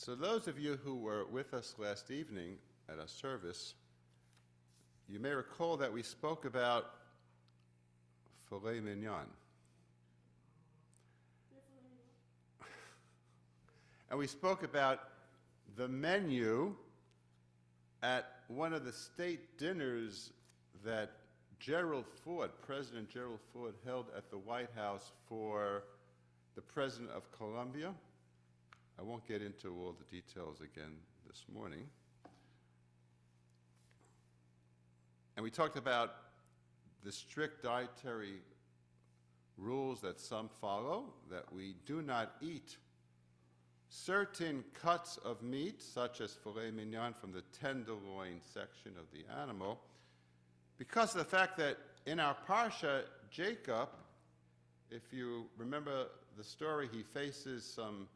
So those of you who were with us last evening at our service, you may recall that we spoke about Filet Mignon. And we spoke about the menu at one of the state dinners that President Gerald Ford held at the White House for the President of Colombia. I won't get into all the details again this morning. And we talked about the strict dietary rules that some follow, that we do not eat certain cuts of meat, such as filet mignon from the tenderloin section of the animal, because of the fact that in our Parashat, Jacob, if you remember the story, he faces some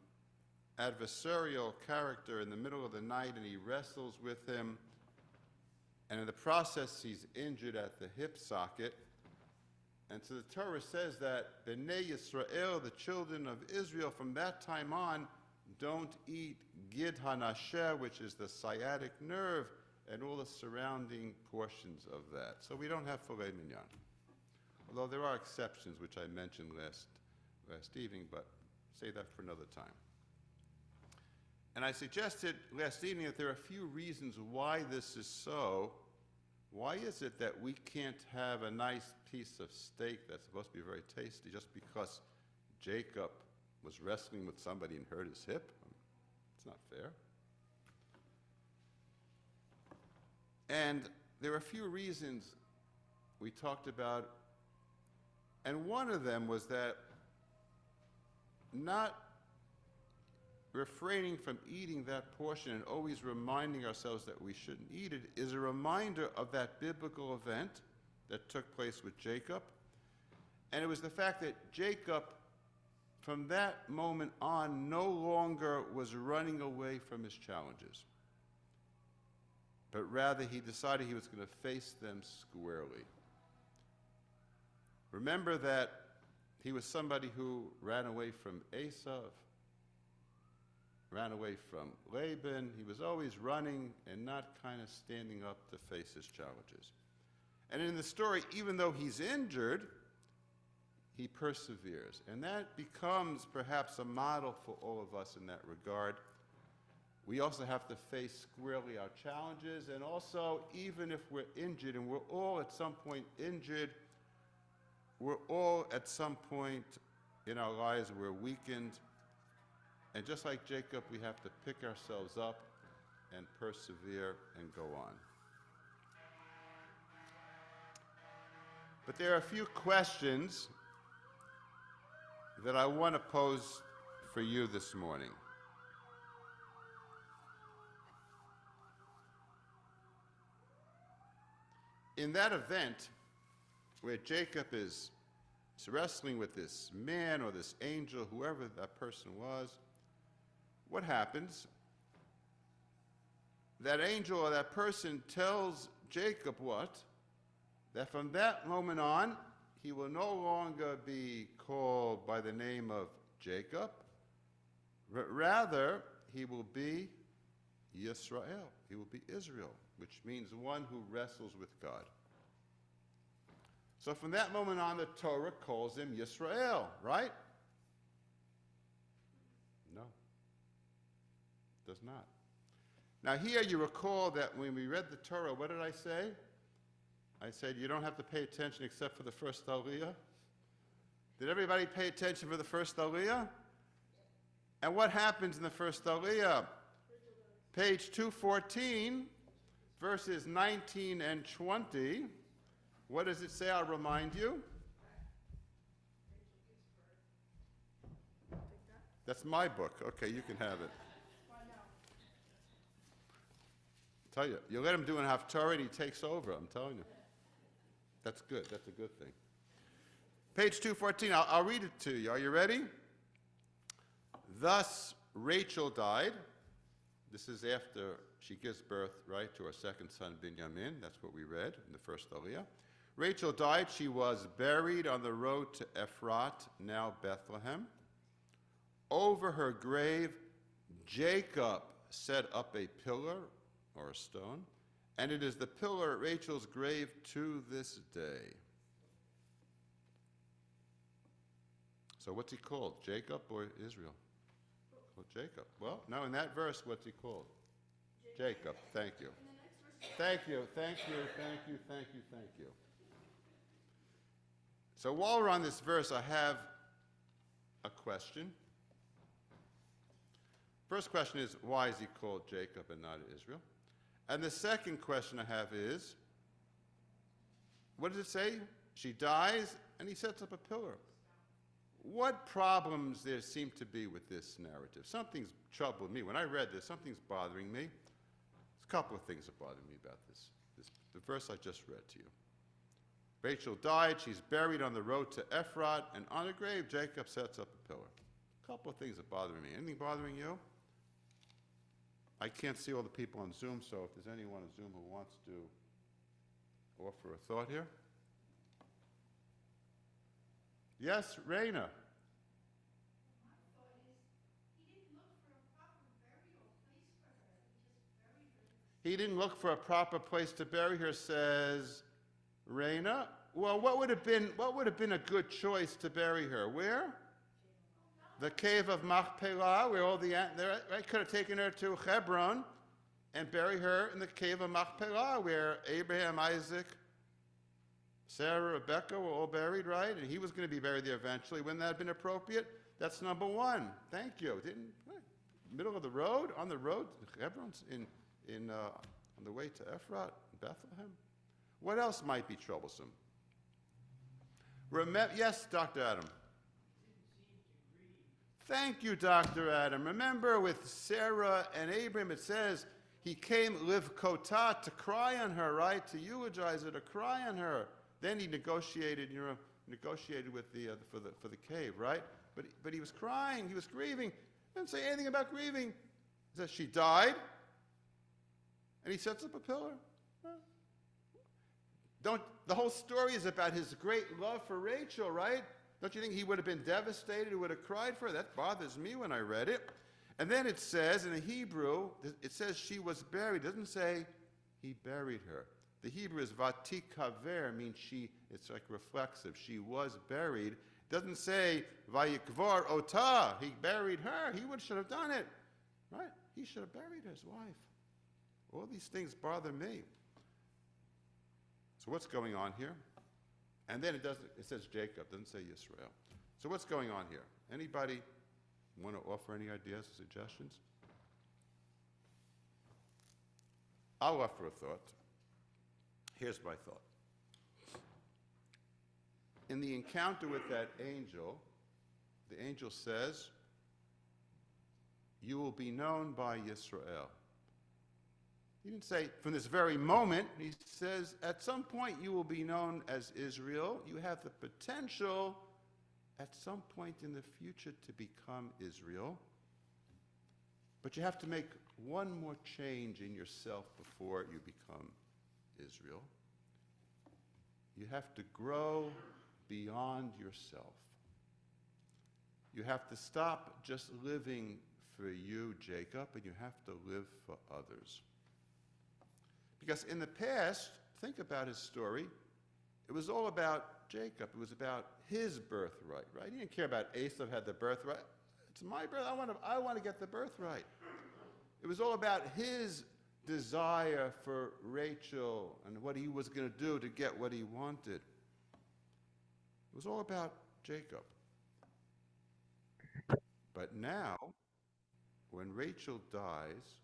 adversarial character in the middle of the night, and he wrestles with him, and in the process he's injured at the hip socket. And so the Torah says that Bnei Yisrael, the children of Israel, from that time on don't eat gid hanasheh, which is the sciatic nerve, and all the surrounding portions of that. So we don't have filet mignon, although there are exceptions, which I mentioned last evening, but say that for another time. And I suggested last evening that there are a few reasons why this is so. Why is it that we can't have a nice piece of steak that's supposed to be very tasty just because Jacob was wrestling with somebody and hurt his hip? It's not fair. And there are a few reasons we talked about, and one of them was that not refraining from eating that portion and always reminding ourselves that we shouldn't eat it is a reminder of that biblical event that took place with Jacob. And it was the fact that Jacob, from that moment on, no longer was running away from his challenges, but rather he decided he was going to face them squarely. Remember that he was somebody who ran away from Esau, ran away from Laban. He was always running and not kind of standing up to face his challenges. And in the story, even though he's injured, he perseveres. And that becomes perhaps a model for all of us in that regard. We also have to face squarely our challenges, and also, even if we're injured, and we're all at some point injured, we're all at some point in our lives we're weakened. And just like Jacob, we have to pick ourselves up and persevere and go on. But there are a few questions that I want to pose for you this morning. In that event where Jacob is wrestling with this man or this angel, whoever that person was, what happens? That angel or that person tells Jacob what? That from that moment on, he will no longer be called by the name of Jacob, but rather he will be Yisrael. He will be Israel, which means one who wrestles with God. So from that moment on, the Torah calls him Yisrael, right? No. Does not. Now here you recall that when we read the Torah, what did I say? I said you don't have to pay attention except for the first aliyah. Did everybody pay attention for the first aliyah? And what happens in the first aliyah? Page 214, verses 19 and 20. What does it say? I'll remind you. That's my book. Okay, you can have it. Tell you, you let him do an haftarah and he takes over, I'm telling you. That's good, that's a good thing. Page 214, I'll read it to you. Are you ready? Thus Rachel died. This is after she gives birth, right, to her second son, Binyamin. That's what we read in the first aliyah. Rachel died. She was buried on the road to Ephrat, now Bethlehem. Over her grave, Jacob set up a pillar or a stone, and it is the pillar at Rachel's grave to this day. So what's he called? Jacob or Israel? Well, Jacob. Well, no, in that verse, what's he called? Jacob. Thank you. Thank you, thank you, thank you, thank you, thank you. So while we're on this verse, I have a question. First question is, why is he called Jacob and not Israel? And the second question I have is, what does it say? She dies, and he sets up a pillar. What problems there seem to be with this narrative? Something's troubled me. When I read this, something's bothering me. There's a couple of things that bother me about this. The verse I just read to you. Rachel died, she's buried on the road to Ephrat, and on her grave, Jacob sets up a pillar. A couple of things that bother me. Anything bothering you? I can't see all the people on Zoom, so if there's anyone on Zoom who wants to offer a thought here. Yes, Raina. He didn't look for a proper place to bury her, says Raina. Well, what would have been a good choice to bury her? Where? The cave of Machpelah, where all the right, could have taken her to Hebron and bury her in the cave of Machpelah, where Abraham, Isaac, Sarah, Rebecca were all buried, right? And he was going to be buried there eventually. Wouldn't that have been appropriate? That's number one. Thank you. Middle of the road, on the road, Hebron's on the way to Ephrat, Bethlehem. What else might be troublesome? Yes, Dr. Adam. Thank you, Dr. Adam. Remember, with Sarah and Abraham, it says he came live kotah, to cry on her, right? To eulogize her, to cry on her. Then he negotiated with for the cave, right? But he was crying, he was grieving. He didn't say anything about grieving. He says she died, and he sets up a pillar. The whole story is about his great love for Rachel, right? Don't you think he would have been devastated, he would have cried for her? That bothers me when I read it. And then it says, in the Hebrew, it says she was buried. It doesn't say he buried her. The Hebrew is vatikaver, means it's like reflexive. She was buried. It doesn't say vayikvar otah, he buried her. He should have done it, right? He should have buried his wife. All these things bother me. So what's going on here? And then it says Jacob, doesn't say Yisrael. So what's going on here? Anybody want to offer any ideas or suggestions? I'll offer a thought. Here's my thought. In the encounter with that angel, the angel says, you will be known by Yisrael. He didn't say from this very moment. He says at some point you will be known as Israel. You have the potential at some point in the future to become Israel. But you have to make one more change in yourself before you become Israel. You have to grow beyond yourself. You have to stop just living for you, Jacob, and you have to live for others. Because in the past, think about his story, it was all about Jacob. It was about his birthright, right? He didn't care about Esau had the birthright. It's my birth. I want to get the birthright. It was all about his desire for Rachel and what he was going to do to get what he wanted. It was all about Jacob. But now, when Rachel dies,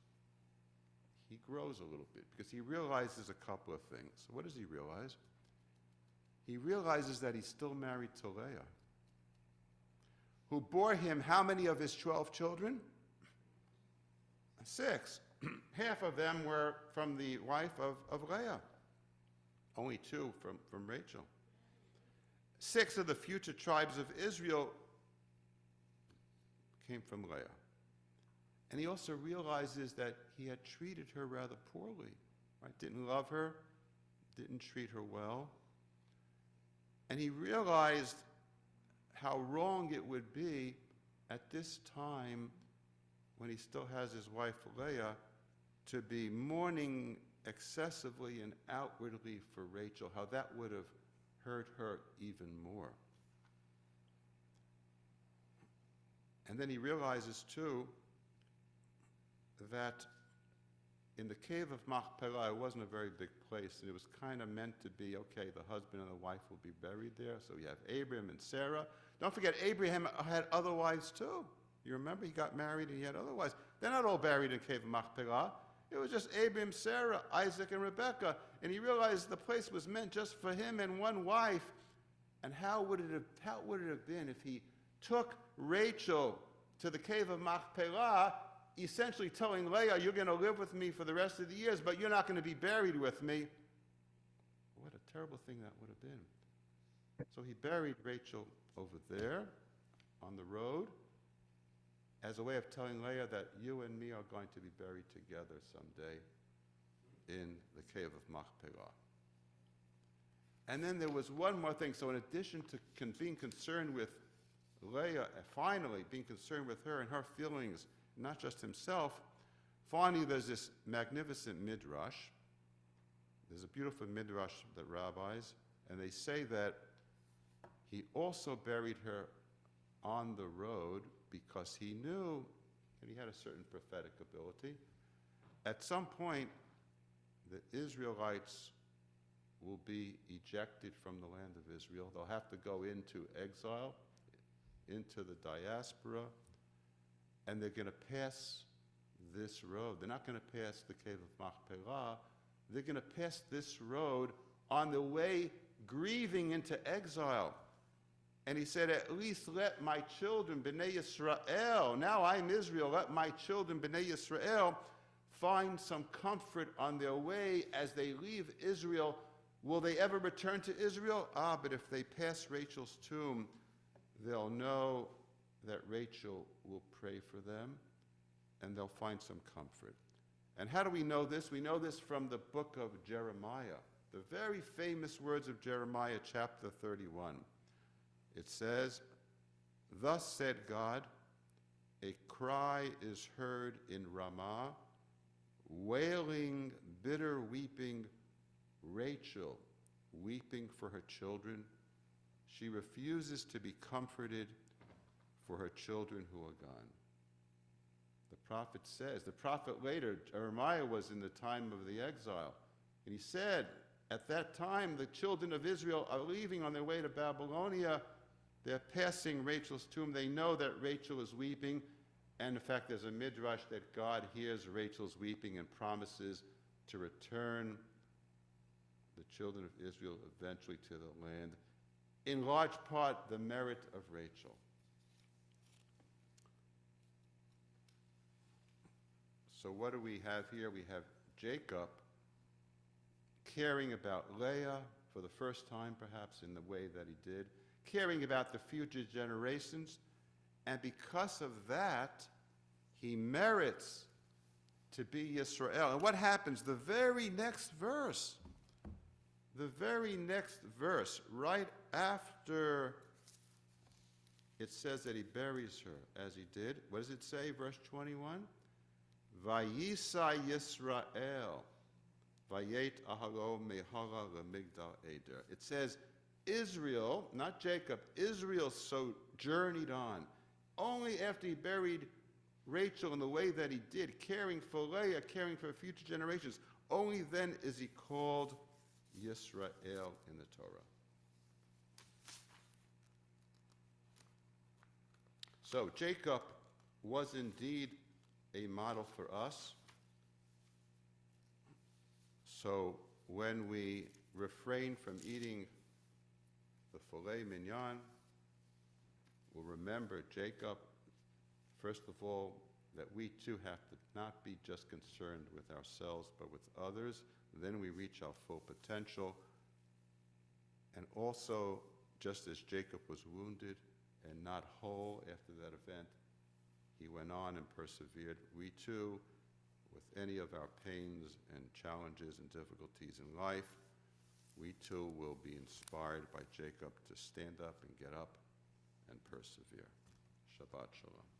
he grows a little bit because he realizes a couple of things. What does he realize? He realizes that he's still married to Leah, who bore him how many of his 12 children? 6. Half of them were from the wife of Leah. Only 2 from Rachel. 6 of the future tribes of Israel came from Leah. And he also realizes that he had treated her rather poorly, right? Didn't love her, didn't treat her well. And he realized how wrong it would be at this time when he still has his wife Leah, to be mourning excessively and outwardly for Rachel, how that would have hurt her even more. And then he realizes too that in the cave of Machpelah, it wasn't a very big place, and it was kind of meant to be, okay, the husband and the wife will be buried there. So you have Abraham and Sarah. Don't forget, Abraham had other wives too. You remember, he got married and he had other wives. They're not all buried in the cave of Machpelah. It was just Abraham, Sarah, Isaac, and Rebekah. And he realized the place was meant just for him and one wife. And how would it have been if he took Rachel to the cave of Machpelah, essentially telling Leah, you're going to live with me for the rest of the years, but you're not going to be buried with me? What a terrible thing that would have been. So he buried Rachel over there on the road as a way of telling Leah that you and me are going to be buried together someday in the cave of Machpelah. And then there was one more thing. So in addition to being concerned with Leah, finally being concerned with her and her feelings, not just himself, finally there's this magnificent midrash. There's a beautiful midrash that rabbis, and they say that he also buried her on the road because he knew, and he had a certain prophetic ability, at some point the Israelites will be ejected from the land of Israel. They'll have to go into exile, into the diaspora, and they're going to pass this road. They're not going to pass the cave of Machpelah. They're going to pass this road on the way grieving into exile. And he said, at least let my children, B'nai Yisrael, now I'm Israel, let my children, B'nai Yisrael, find some comfort on their way as they leave Israel. Will they ever return to Israel? But if they pass Rachel's tomb, they'll know that Rachel will pray for them, and they'll find some comfort. And how do we know this? We know this from the book of Jeremiah, the very famous words of Jeremiah, chapter 31. It says, thus said God, a cry is heard in Ramah, wailing, bitter weeping, Rachel weeping for her children. She refuses to be comforted for her children who are gone. The prophet says, the prophet later, Jeremiah was in the time of the exile, and he said, at that time the children of Israel are leaving on their way to Babylonia. They're passing Rachel's tomb. They know that Rachel is weeping, and in fact there's a midrash that God hears Rachel's weeping and promises to return the children of Israel eventually to the land, in large part the merit of Rachel. So what do we have here? We have Jacob caring about Leah for the first time, perhaps, in the way that he did, caring about the future generations, and because of that, he merits to be Yisrael. And what happens? The very next verse, right after it says that he buries her, as he did, what does it say, verse 21? Vayisa Yisrael, vayet ahalo mehara lemigdal eder. It says, Israel, not Jacob, Israel journeyed on. Only after he buried Rachel in the way that he did, caring for Leah, caring for future generations, only then is he called Yisrael in the Torah. So Jacob was indeed a model for us. So when we refrain from eating the filet mignon, we'll remember Jacob, first of all, that we too have to not be just concerned with ourselves, but with others. Then we reach our full potential. And also, just as Jacob was wounded and not whole after that event, he went on and persevered. We too, with any of our pains and challenges and difficulties in life, we too will be inspired by Jacob to stand up and get up and persevere. Shabbat Shalom.